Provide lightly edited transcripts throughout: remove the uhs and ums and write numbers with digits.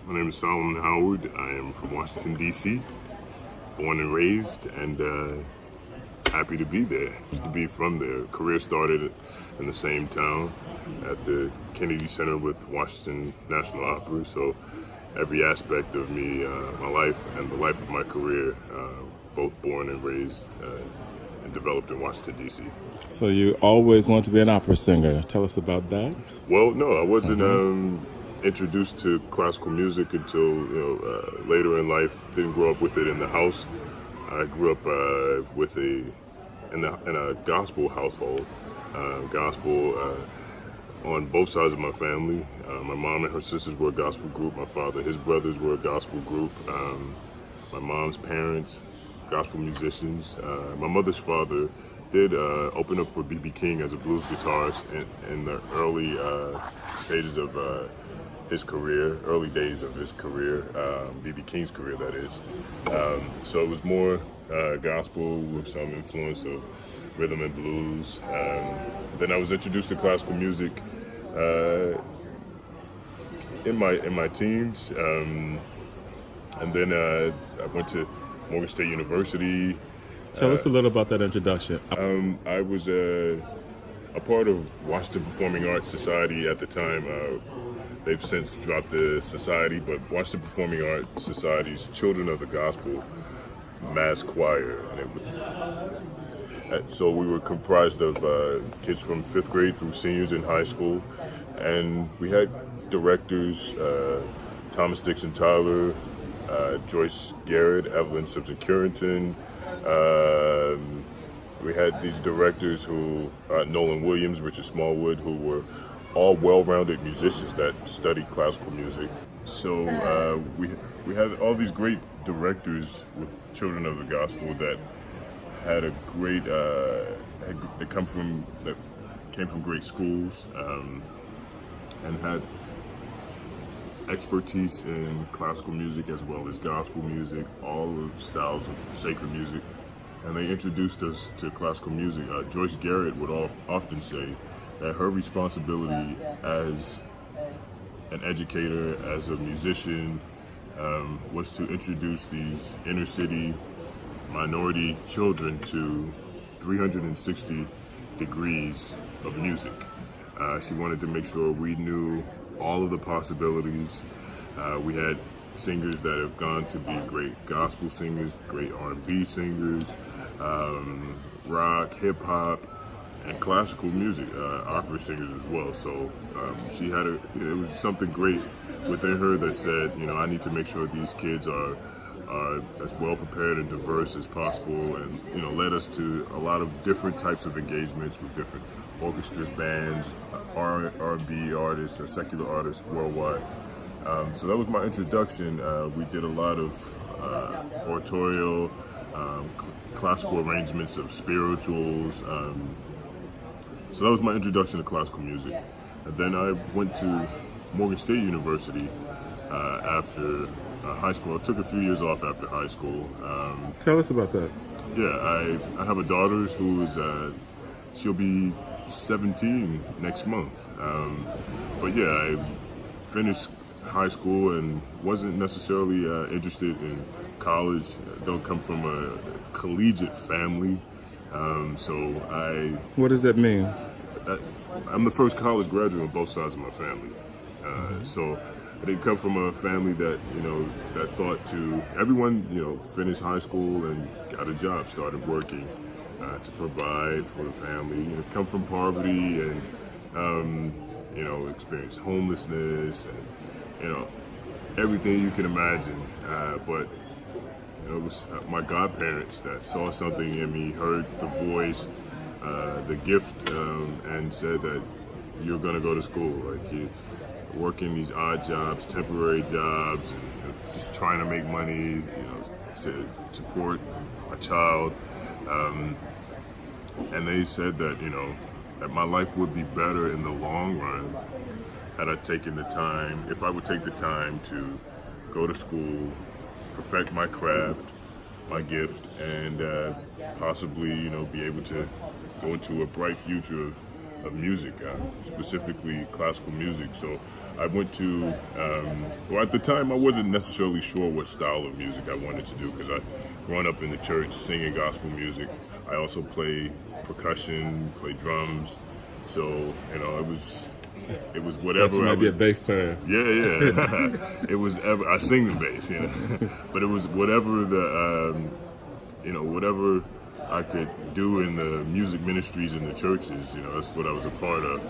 My name is Soloman Howard. I am from Washington, D.C., born and raised, and happy to be there, to be from there. Career started in the same town at the Kennedy Center with Washington National Opera, so every aspect of me, my life and the life of my career, both born and raised and developed in Washington, D.C. So you always wanted to be an opera singer. Tell us about that. Well, no, I wasn't introduced to classical music until later in life. Didn't grow up with it in the house. I grew up in a gospel household. Gospel on both sides of my family. My mom and her sisters were a gospel group. My father, his brothers were a gospel group. My mom's parents, gospel musicians. My mother's father did open up for B.B. King as a blues guitarist in the early stages of his career, early days of his career, B.B. King's career, that is. So it was more gospel with some influence of rhythm and blues. Then I was introduced to classical music in my teens, and then I went to Morgan State University. Tell us a little about that introduction. I was a part of Washington Performing Arts Society at the time. They've since dropped the society, but Washington Performing Arts Society's Children of the Gospel mass choir. So we were comprised of kids from 5th grade through seniors in high school, and we had directors, Thomas Dixon Tyler, Joyce Garrett, Evelyn Simpson-Currington. We had these directors who, Nolan Williams, Richard Smallwood, who were all well-rounded musicians that studied classical music. So we had all these great directors with Children of the Gospel that had a great, that came from great schools, and had expertise in classical music as well as gospel music, all the styles of sacred music, and they introduced us to classical music. Joyce Garrett would often say that her responsibility as an educator, as a musician, was to introduce these inner city minority children to 360 degrees of music. She wanted to make sure we knew all of the possibilities. We had singers that have gone to be great gospel singers, great R&B singers, rock, hip hop, and classical music, opera singers as well. So she had it was something great within her that said, I need to make sure these kids are as well prepared and diverse as possible, and led us to a lot of different types of engagements with different orchestras, bands, R&B artists, secular artists worldwide. So that was my introduction. We did a lot of oratorio, classical arrangements of spirituals. So that was my introduction to classical music. And then I went to Morgan State University after high school. I took a few years off after high school. Tell us about that. Yeah, I have a daughter who is, she'll be 17 next month. But yeah, I finished high school and wasn't necessarily interested in college. I don't come from a collegiate family. What does that mean? I'm the first college graduate on both sides of my family. So I didn't come from a family that, that thought to, everyone, finished high school and got a job, started working to provide for the family. Come from poverty and, experienced homelessness and, everything you can imagine. But it was my godparents that saw something in me, heard the voice, the gift, and said that you're going to go to school. Like, you working these odd jobs, temporary jobs, just trying to make money, to support a child. And they said that, that my life would be better in the long run had I taken the time, if I would take the time to go to school, perfect my craft, my gift, and possibly, be able to go into a bright future of music, specifically classical music. So I went to, well, at the time I wasn't necessarily sure what style of music I wanted to do because I growing up in the church singing gospel music. I also play percussion, play drums. So, it was whatever. You might be a bass player. Yeah. It was ever. I sing the bass, but it was whatever whatever I could do in the music ministries in the churches. That's what I was a part of.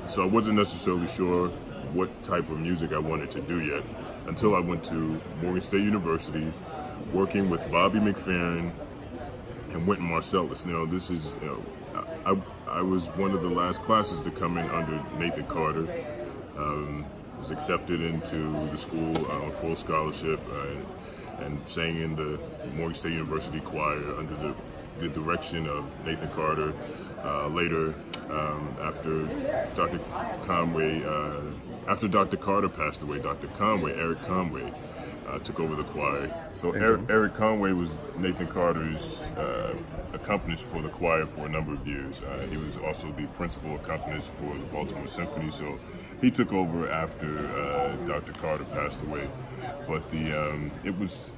So I wasn't necessarily sure what type of music I wanted to do yet until I went to Morgan State University, working with Bobby McFerrin and Wynton Marsalis. This is. I was one of the last classes to come in under Nathan Carter. Was accepted into the school on full scholarship and sang in the Morgan State University choir under the direction of Nathan Carter. Later, after Dr. Carter passed away, Eric Conway, took over the choir. So Eric Conway was Nathan Carter's accompanist for the choir for a number of years. He was also the principal accompanist for the Baltimore Symphony. So he took over after Dr. Carter passed away. But it was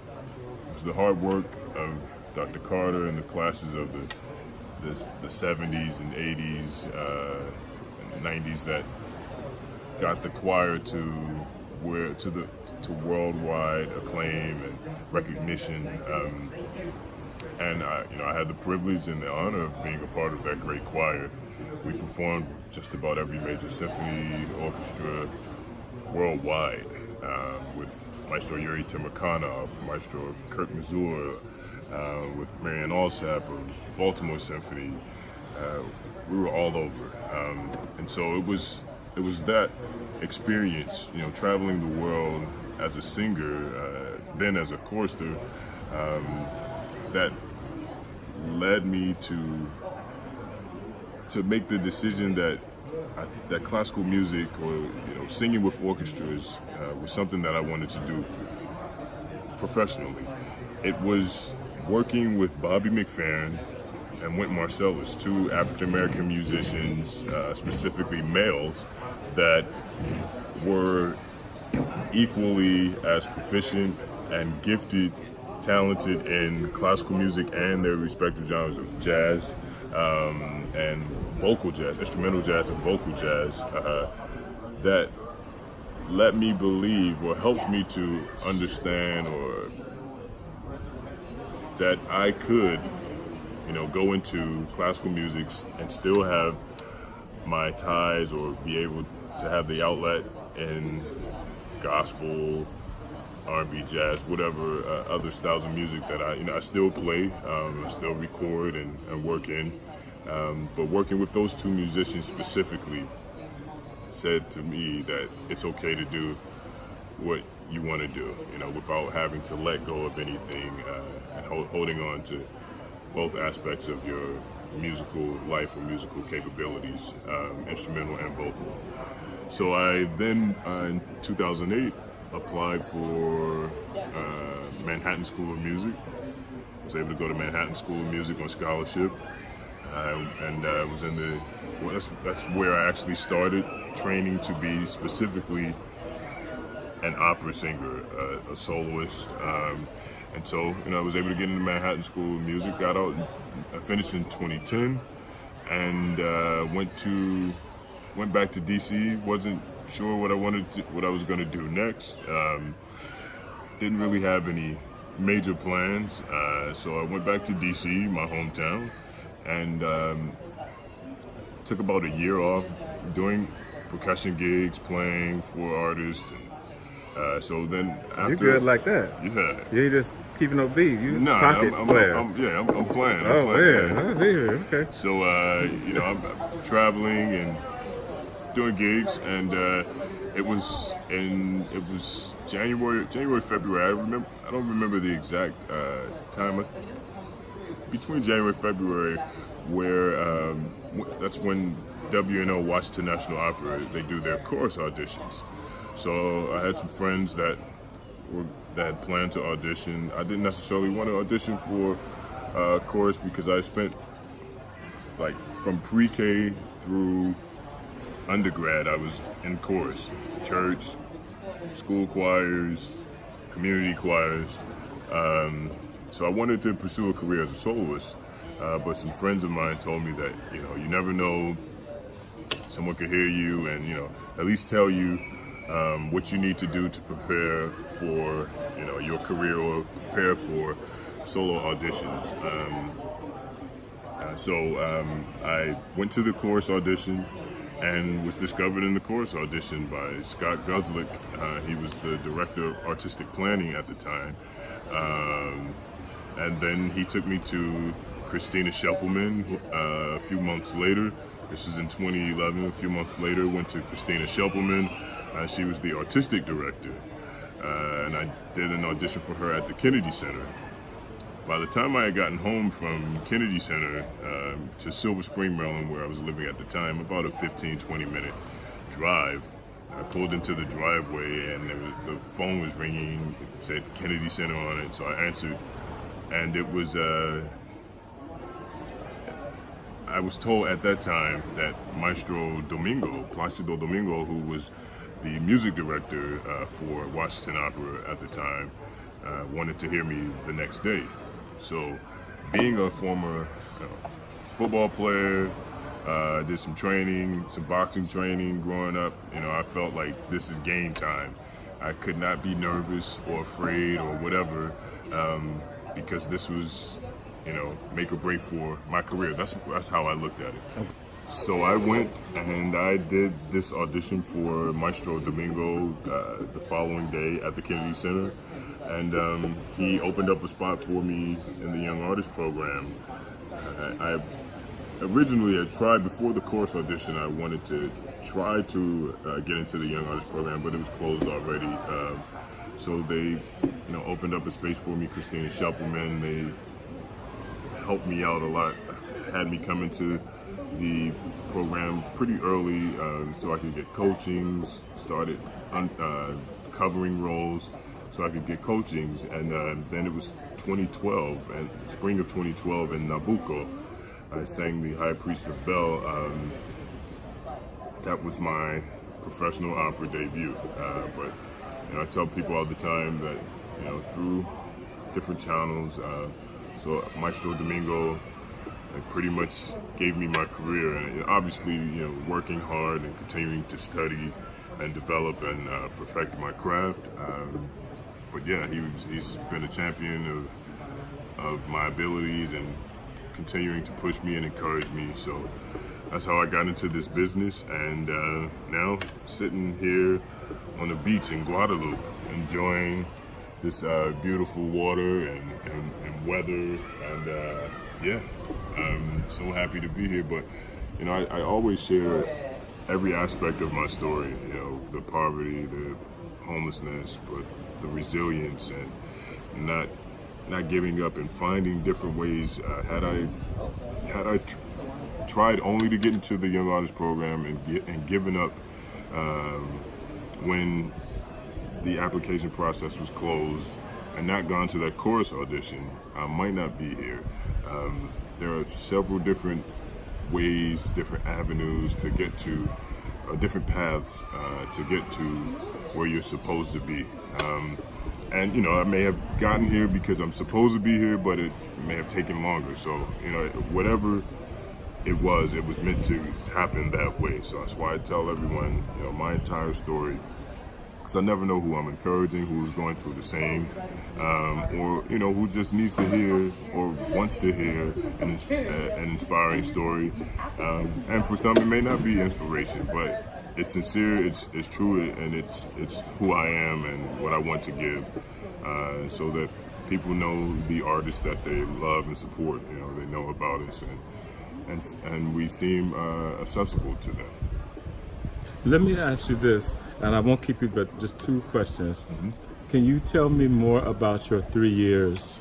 the hard work of Dr. Carter and the classes of the 70s and 80s and 90s that got the choir to worldwide acclaim and recognition, and I had the privilege and the honor of being a part of that great choir. We performed just about every major symphony orchestra worldwide, with Maestro Yuri Timirkanov, Maestro Kirk Mazur, with Marianne Alsap of Baltimore Symphony. We were all over, and so it was that experience, traveling the world as a singer, then as a chorister, that led me to make the decision that classical music or singing with orchestras was something that I wanted to do professionally. It was working with Bobby McFerrin and Wynton Marsalis, two African American musicians, specifically males, that were equally as proficient and gifted, talented in classical music and their respective genres of jazz and vocal jazz, instrumental jazz and vocal jazz, that let me believe or helped me to understand or that I could, go into classical music and still have my ties or be able to have the outlet in gospel, R&B, jazz, whatever other styles of music that I still play, I still record and work in. But working with those two musicians specifically said to me that it's okay to do what you want to do, without having to let go of anything and holding on to both aspects of your musical life or musical capabilities, instrumental and vocal. So I then, in 2008, applied for Manhattan School of Music. I was able to go to Manhattan School of Music on scholarship, and was in that's where I actually started training to be specifically an opera singer, a soloist. And so, I was able to get into Manhattan School of Music, got out, I finished in 2010, and went back to DC. Wasn't sure what I was going to do next. Didn't really have any major plans, so I went back to DC, my hometown, and took about a year off doing percussion gigs, playing for artists. So then after, You good like that? Yeah. You ain't just keeping no beat. You Nah, pocket player. I'm playing. Oh man, okay. So I'm traveling and doing gigs, and it was January, February. I don't remember the exact time. Between January and February, where that's when WNO, Washington National Opera, they do their chorus auditions. So I had some friends that had planned to audition. I didn't necessarily want to audition for chorus because I spent from pre-K through undergrad, I was in chorus, church, school choirs, community choirs. So I wanted to pursue a career as a soloist, but some friends of mine told me that, you never know, someone could hear you and, at least tell you what you need to do to prepare for, your career or prepare for solo auditions. I went to the chorus audition and was discovered in the chorus audition by Scott Guzlick. He was the director of artistic planning at the time. And then he took me to Christina Schepelman a few months later. This was in 2011. A few months later, went to Christina Schepelman. She was the artistic director. And I did an audition for her at the Kennedy Center. By the time I had gotten home from Kennedy Center to Silver Spring, Maryland, where I was living at the time, about a 15-20 minute drive, I pulled into the driveway and the phone was ringing. It said Kennedy Center on it, so I answered. And it was, I was told at that time that Maestro Domingo, Placido Domingo, who was the music director for Washington Opera at the time, wanted to hear me the next day. So, being a former football player, did some training, some boxing training growing up, I felt like this is game time. I could not be nervous or afraid or whatever, because this was, make or break for my career. That's how I looked at it. So I went and I did this audition for Maestro Domingo the following day at the Kennedy Center. And he opened up a spot for me in the Young Artist program. I originally had tried, before the chorus audition, I wanted to try to get into the Young Artist program, but it was closed already. So they, opened up a space for me, Christina Schepelman. They helped me out a lot, had me come into the program pretty early so I could get coachings, started covering roles so I could get coachings. And then it was 2012, and spring of 2012 in Nabucco, I sang the High Priest of Bel. That was my professional opera debut. But I tell people all the time that, through different channels, so Maestro Domingo pretty much gave me my career, and obviously, working hard and continuing to study and develop and perfect my craft. But yeah, he's been a champion of my abilities and continuing to push me and encourage me. So that's how I got into this business, and now sitting here on the beach in Guadeloupe, enjoying this beautiful water and weather, and yeah, I'm so happy to be here. But I always share every aspect of my story, the poverty, the homelessness, but the resilience and not giving up and finding different ways. Had I tried only to get into the Young Artist program and given up when the application process was closed and not gone to that chorus audition, I might not be here. There are several different ways, different avenues to get to, different paths to get to where you're supposed to be. And I may have gotten here because I'm supposed to be here, but it may have taken longer. So, whatever it was meant to happen that way. So that's why I tell everyone, my entire story, because I never know who I'm encouraging, who's going through the same, or who just needs to hear or wants to hear an inspiring story. And for some, it may not be inspiration, but it's sincere, it's true, and it's who I am and what I want to give, so that people know the artists that they love and support. They know about us, and we seem accessible to them. Let me ask you this, and I won't keep you, but just two questions. Mm-hmm. Can you tell me more about your 3 years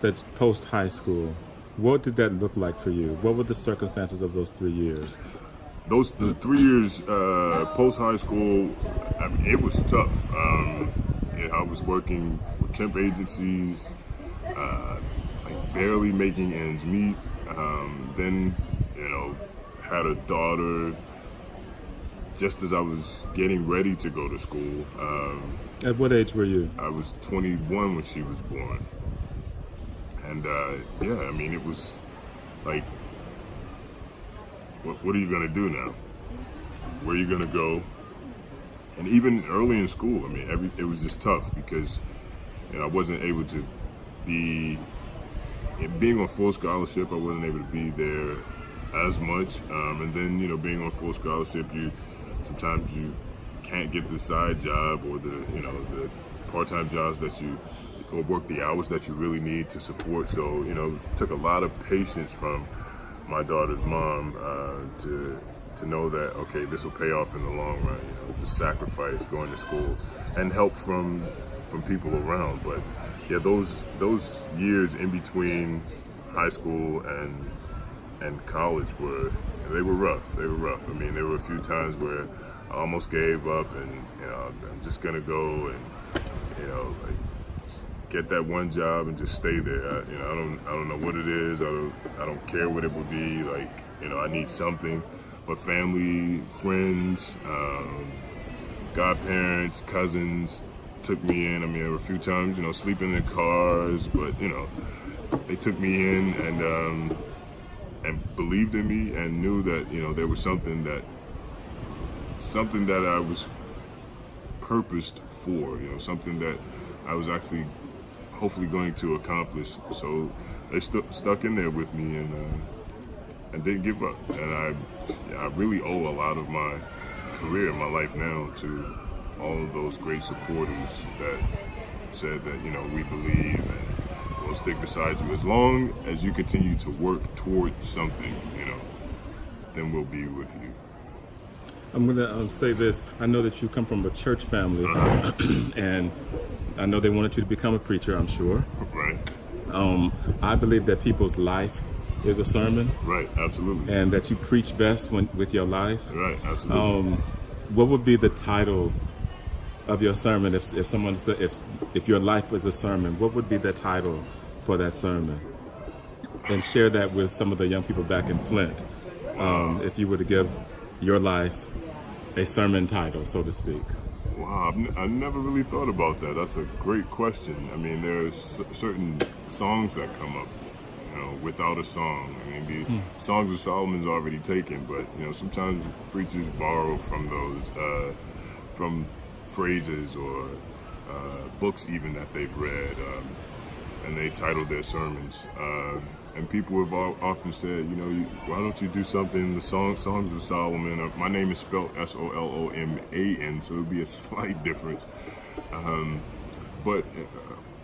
that post high school? What did that look like for you? What were the circumstances of those 3 years? The 3 years post high school, it was tough. I was working for temp agencies, barely making ends meet. Then, had a daughter, just as I was getting ready to go to school. At what age were you? I was 21 when she was born. And yeah, I mean, it was like, what are you going to do now? Where are you going to go? And even early in school, I mean, it was just tough because I wasn't able to be, being on full scholarship, I wasn't able to be there as much. And then, being on full scholarship, sometimes you can't get the side job or the part-time jobs or work the hours that you really need to support. So, it took a lot of patience from my daughter's mom to know that, okay, this will pay off in the long run. The sacrifice, going to school, and help from people around. But yeah, those years in between high school and college were rough. They were rough. I mean, there were a few times where I almost gave up, and I'm just gonna go and like get that one job and just stay there. I don't know what it is. I don't care what it would be. Like, I need something. But family, friends, godparents, cousins took me in. I mean, there were a few times, sleeping in cars, but they took me in and believed in me and knew that there was something that I was purposed for. Something that I was actually hopefully going to accomplish. So they stuck in there with me and didn't give up. And I really owe a lot of my career, my life now, to all of those great supporters that said that, we believe and we'll stick beside you. As long as you continue to work towards something, then we'll be with you. I'm going to say this. I know that you come from a church family, and I know they wanted you to become a preacher, I'm sure. Right. I believe that people's life is a sermon. Right, absolutely. And that you preach best with your life. Right, absolutely. What would be the title of your sermon if someone said, if your life was a sermon, what would be the title for that sermon? And share that with some of the young people back in Flint. If you were to give your life a sermon title, so to speak. Wow, I never really thought about that. That's a great question. I mean, there's certain songs that come up, without a song. I mean, the Songs of Solomon's already taken, but sometimes preachers borrow from those, from phrases or books even that they've read, and they title their sermons. And people have often said, why don't you do something, the Songs of Solomon. My name is spelled Soloman, so it would be a slight difference. But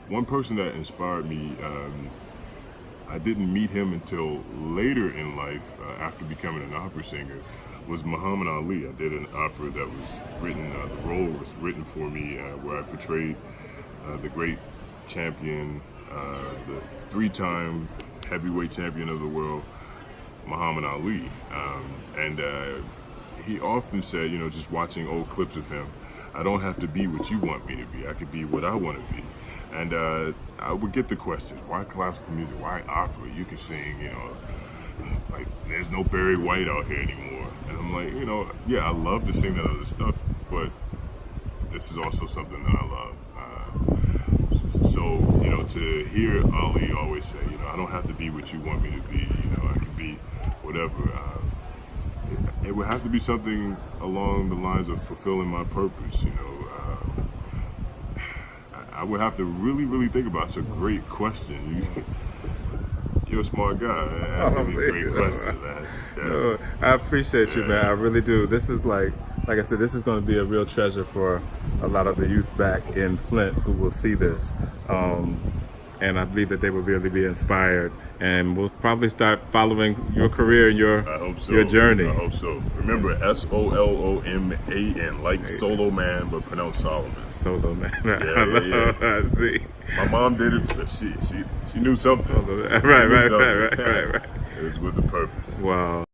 one person that inspired me, I didn't meet him until later in life, after becoming an opera singer, was Muhammad Ali. I did an opera that was written, the role was written for me, where I portrayed the great champion, the three-time heavyweight champion of the world, Muhammad Ali. And he often said, just watching old clips of him, I don't have to be what you want me to be. I could be what I want to be. And I would get the questions, why classical music? Why opera? You can sing, like there's no Barry White out here anymore. And I'm like, yeah, I love to sing that other stuff, but this is also something that I love. So, to hear Ali always say, I don't have to be what you want me to be, I can be whatever. It would have to be something along the lines of fulfilling my purpose, I would have to really, really think about it. It's a great question. You're a smart guy. Asking me a great question, man. Yeah. No, I appreciate you, man. I really do. This is like I said, this is going to be a real treasure for a lot of the youth back in Flint who will see this. And I believe that they will really be inspired, and we'll probably start following your career and your journey. I hope so. Remember, Soloman, like Soloman, but pronounced Solomon. Soloman. Yeah. I see. My mom did it. But she knew something. Right. It was with a purpose. Wow.